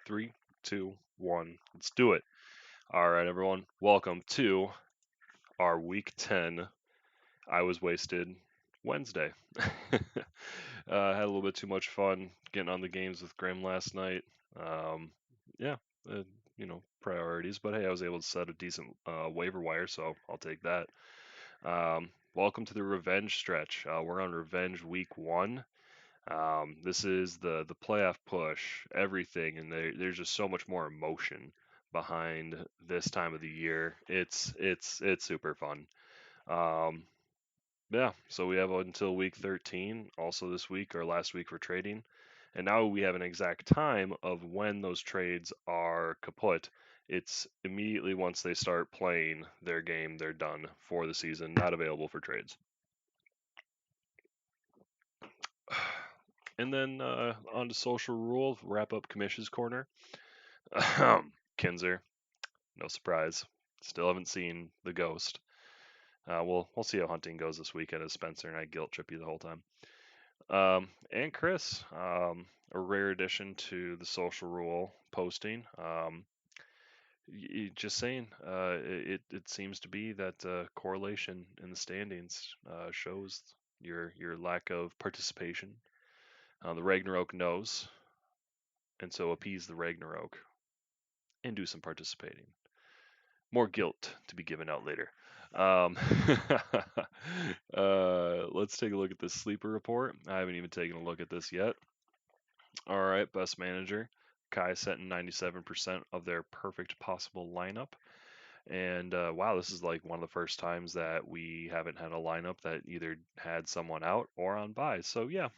3, 2, 1. Let's do it. All right, everyone. Welcome to our Week 10 I Was Wasted Wednesday. Had a little bit too much fun getting on the games with Grim last night. Yeah, priorities. But hey, I was able to set a decent waiver wire, so I'll take that. Welcome to the revenge stretch. We're on revenge week 1. This is the playoff push, everything, and there's just so much more emotion behind this time of the year. It's super fun. Um, yeah, so we have until week 13. Also this week, or last week for trading, and now we have an exact time of when those trades are kaput. It's immediately once they start playing their game, they're done for the season, not available for trades. And then on to social rule, wrap up Commishes Corner. Kinzer, no surprise. Still haven't seen the ghost. We'll see how hunting goes this weekend as Spencer and I guilt trip you the whole time. And Chris, a rare addition to the social rule posting. Just saying, it seems to be that correlation in the standings shows your lack of participation. The Ragnarok knows, and so appease the Ragnarok and do some participating. More guilt to be given out later. Let's take a look at this sleeper report. I haven't even taken a look at this yet. All right, best manager. Ky setting 97% of their perfect possible lineup. And wow, this is like one of the first times that we haven't had a lineup that either had someone out or on bye. So yeah,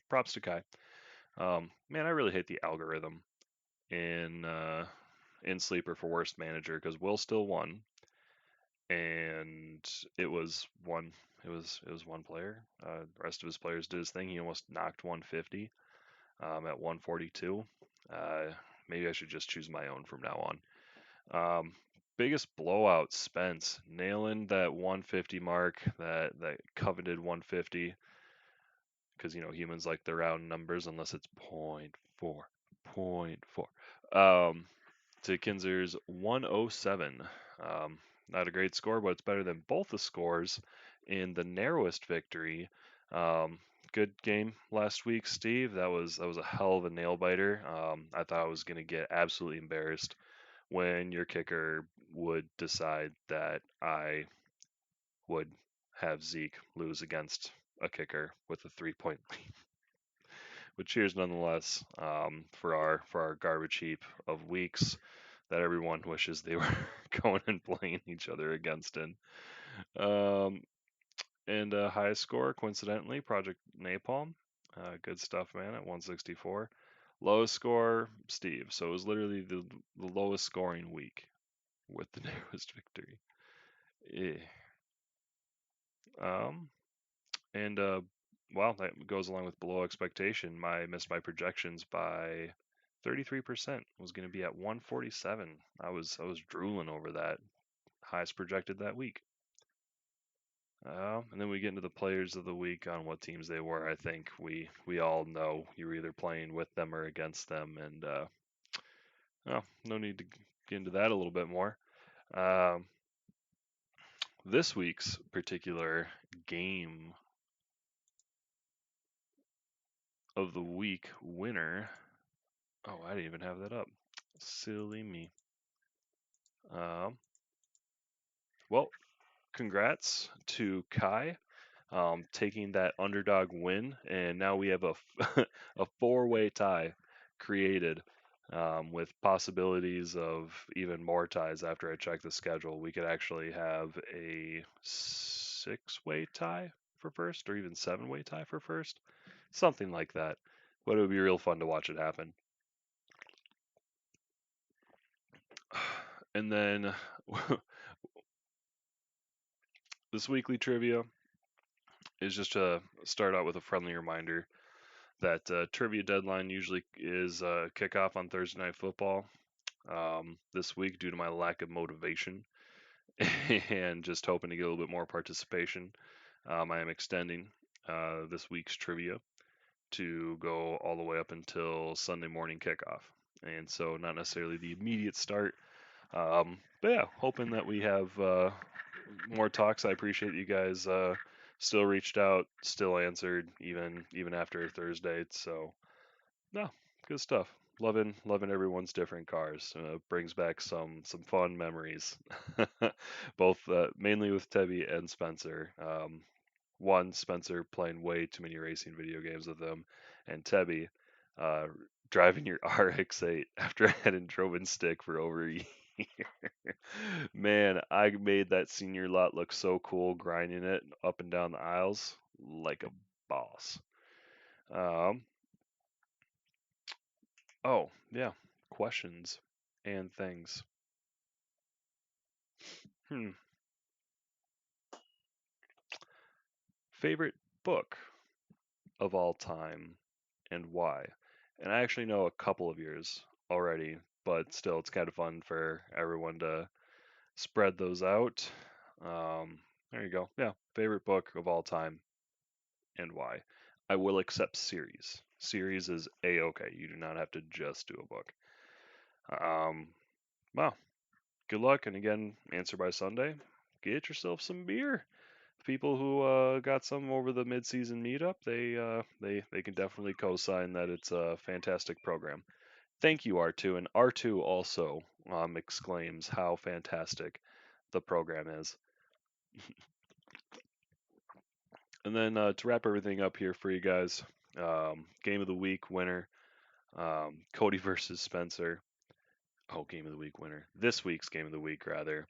props to Ky. Man, I really hate the algorithm in sleeper for worst manager because Will still won, and it was one player. The rest of his players did his thing. He almost knocked 150 at 142. Maybe I should just choose my own from now on. Biggest blowout, Spence nailing that 150 mark, that coveted 150, because humans like the round numbers unless it's 0.4. To Kinzer's 107. Not a great score, but it's better than both the scores in the narrowest victory. Good game last week, Steve. That was a hell of a nail biter. I thought I was going to get absolutely embarrassed when your kicker would decide that I would have Zeke lose against a kicker with a 3-point lead. But cheers nonetheless for our garbage heap of weeks that everyone wishes they were going and playing each other against in. And highest score, coincidentally, Project Napalm. Good stuff, man, at 164. Lowest score, Steve. So it was literally the lowest scoring week with the narrowest victory. Yeah. And well, that goes along with below expectation. I missed my projections by 33%. Was going to be at 147. I was drooling over that. Highest projected that week. And then we get into the players of the week on what teams they were. I think we all know you're either playing with them or against them, and no need to get into that a little bit more. This week's particular game of the week winner. Oh, I didn't even have that up. Silly me. Well, congrats to Ky taking that underdog win, and now we have a four-way tie created with possibilities of even more ties. After I check the schedule, we could actually have a 6-way tie for first, or even 7-way tie for first, something like that. But it would be real fun to watch it happen. And then this weekly trivia is just to start out with a friendly reminder that trivia deadline usually is kickoff on Thursday Night Football. This week, due to my lack of motivation and just hoping to get a little bit more participation, I am extending this week's trivia to go all the way up until Sunday morning kickoff. and so not necessarily the immediate start. But yeah, hoping that we have more talks. I appreciate you guys still reached out, still answered, even after Thursday. So no, good stuff. Loving everyone's different cars. Brings back some fun memories, both mainly with Tebby and Spencer. One, Spencer playing way too many racing video games with them, and Tebby uh, driving your RX-8 after I hadn't driven stick for over a year. Man, I made that senior lot look so cool, grinding it up and down the aisles like a boss. Um, oh, yeah, questions and things. Hmm. Favorite book of all time and why? And I actually know a couple of yours already, but still, it's kind of fun for everyone to spread those out. There you go. Yeah, favorite book of all time and why. I will accept series. Series is a okay. You do not have to just do a book. Um, wow. Good luck, and again, answer by Sunday. Get yourself some beer. People who got some over the mid-season meetup, they can definitely co-sign that it's a fantastic program. Thank you, R2, and R2 also exclaims how fantastic the program is. And then to wrap everything up here for you guys, game of the week winner, Cody versus Spencer. Oh, game of the week winner. This week's game of the week, rather.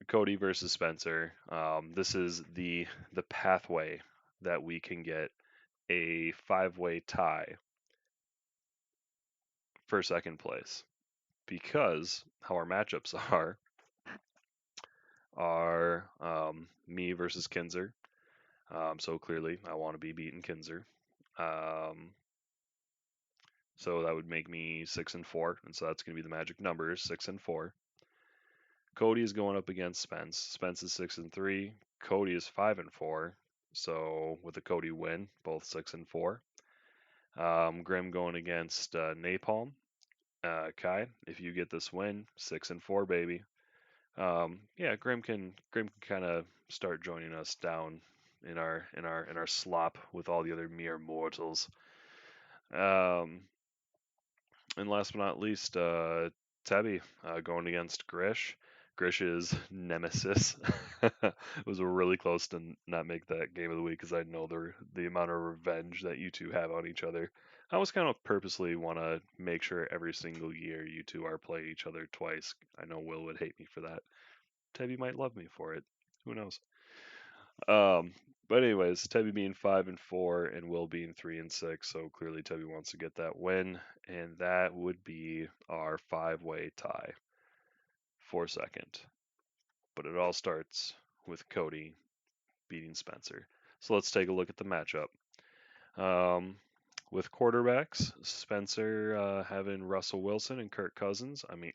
Cody versus Spencer. This is the pathway that we can get a five-way tie for second place, because how our matchups are me versus Kinzer. So clearly, I want to be beating Kinzer. Um, so that would make me 6-4, and so that's going to be the magic numbers, 6-4. Cody is going up against Spence. Spence is 6-3. Cody is 5-4. So with a Cody win, both 6-4. Grim going against Napalm. Ky, if you get this win, 6-4, baby. Yeah, Grim can kind of start joining us down in our slop with all the other mere mortals. Um, and last but not least, Tabby going against Grish. Grish's nemesis. It was really close to not make that game of the week because I know the amount of revenge that you two have on each other. I always kind of purposely want to make sure every single year you two are play each other twice. I know Will would hate me for that. Tabby might love me for it. Who knows? Um, but anyways, Tebby being 5-4 and Will being 3-6, so clearly Tebby wants to get that win, and that would be our five-way tie for second. But it all starts with Cody beating Spencer. So let's take a look at the matchup. Um, with quarterbacks, Spencer having Russell Wilson and Kirk Cousins. I mean,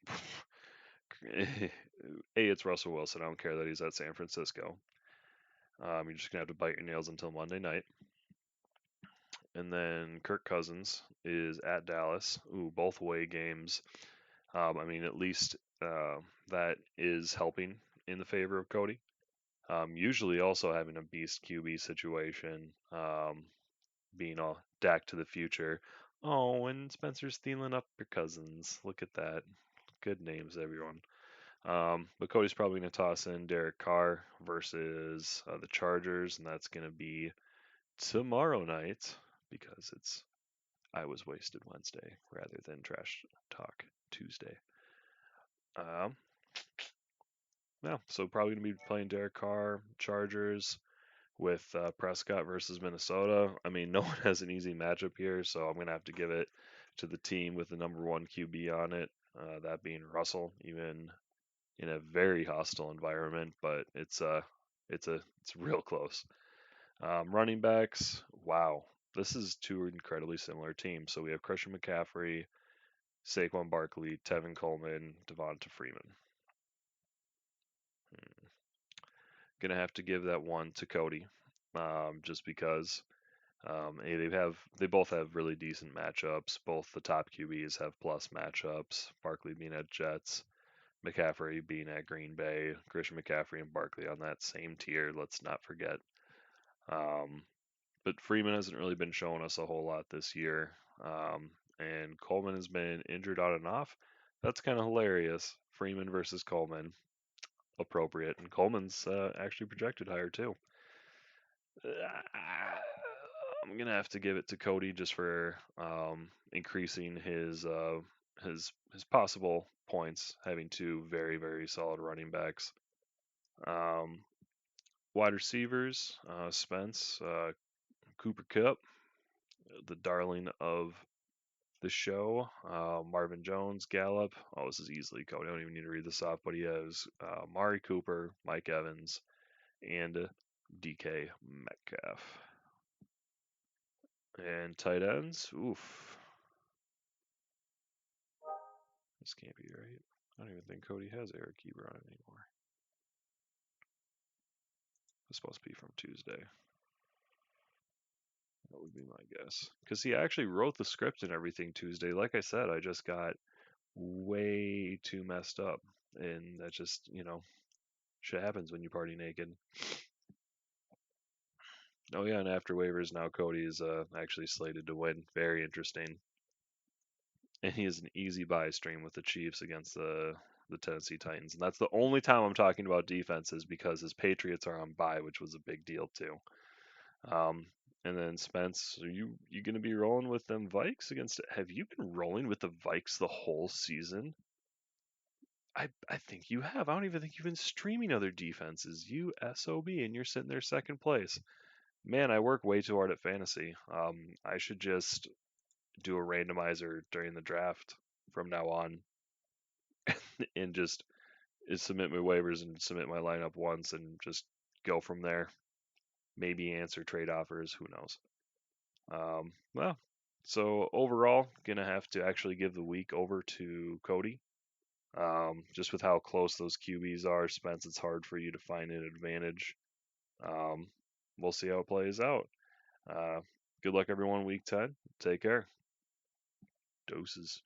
it's Russell Wilson. I don't care that he's at San Francisco. You're just gonna have to bite your nails until Monday night. And then Kirk Cousins is at Dallas. Ooh, both away games. I mean, at least that is helping in the favor of Cody. Usually also having a beast QB situation, being all Dak to the future. Oh, and Spencer's stealing up your cousins. Look at that. Good names, everyone. But Cody's probably going to toss in Derek Carr versus the Chargers, and that's going to be tomorrow night because it's I was wasted Wednesday rather than trash talk Tuesday. Um, yeah, so probably gonna be playing Derek Carr, Chargers with Prescott versus Minnesota. I mean, no one has an easy matchup here, so I'm gonna have to give it to the team with the number one QB on it. That being Russell, even in a very hostile environment, but it's real close. Running backs, wow, this is two incredibly similar teams. So we have Christian McCaffrey, Saquon Barkley, Tevin Coleman, Devonta Freeman. Gonna have to give that one to Cody, just because They both have really decent matchups. Both the top QBs have plus matchups. Barkley being at Jets, McCaffrey being at Green Bay, Christian McCaffrey and Barkley on that same tier. Let's not forget. But Freeman hasn't really been showing us a whole lot this year. And Coleman has been injured on and off. That's kind of hilarious. Freeman versus Coleman, appropriate. And Coleman's actually projected higher too. I'm gonna have to give it to Cody just for increasing his possible points, having two very solid running backs. Um, Wide receivers, Spence, Cooper Kupp, the darling of the show. Marvin Jones, Gallup. Oh, this is easily Cody. I don't even need to read this off, but he has Mari Cooper, Mike Evans, and DK Metcalf. And tight ends. Oof. This can't be right. I don't even think Cody has Eric Ebron anymore. This must be from Tuesday. That would be my guess. Because he actually wrote the script and everything Tuesday. Like I said, I just got way too messed up. And that just, shit happens when you party naked. Oh, yeah, and after waivers, now Cody is actually slated to win. Very interesting. And he has an easy buy stream with the Chiefs against the Tennessee Titans. And that's the only time I'm talking about defenses because his Patriots are on bye, which was a big deal too. And then Spence, are you going to be rolling with them Vikes against? Have you been rolling with the Vikes the whole season? I think you have. I don't even think you've been streaming other defenses. You SOB, and you're sitting there second place. Man, I work way too hard at fantasy. I should just do a randomizer during the draft from now on, and just submit my waivers and submit my lineup once, and just go from there. Maybe answer trade offers. Who knows? Well, so overall, gonna have to actually give the week over to Cody. Just with how close those QBs are, Spence, it's hard for you to find an advantage. Um, we'll see how it plays out. Good luck, everyone, week 10. Take care. Doses.